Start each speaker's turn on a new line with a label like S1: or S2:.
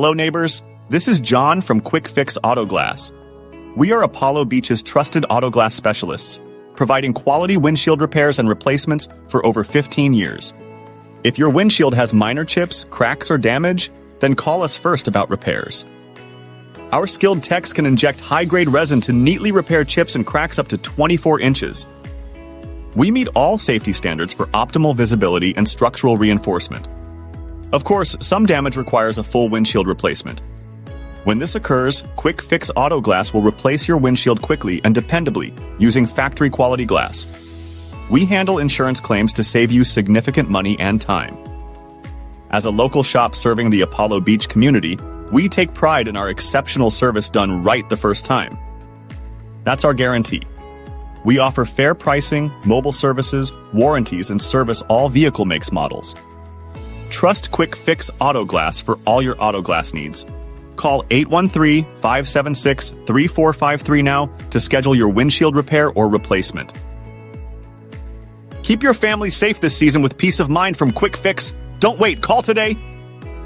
S1: Hello neighbors, this is John from Kwik Fix Auto Glass. We are Apollo Beach's trusted auto glass specialists, providing quality windshield repairs and replacements for over 15 years. If your windshield has minor chips, cracks, or damage, then call us first about repairs. Our skilled techs can inject high-grade resin to neatly repair chips and cracks up to 24 inches. We meet all safety standards for optimal visibility and structural reinforcement. Of course, some damage requires a full windshield replacement. When this occurs, Kwik Fix Auto Glass will replace your windshield quickly and dependably using factory-quality glass. We handle insurance claims to save you significant money and time. As a local shop serving the Apollo Beach community, we take pride in our exceptional service done right the first time. That's our guarantee. We offer fair pricing, mobile services, warranties, and service all vehicle makes models. Trust Kwik Fix Auto Glass for all your auto glass needs. Call 813-576-3453 now to schedule your windshield repair or replacement. Keep your family safe this season with peace of mind from Kwik Fix. Don't wait, call today.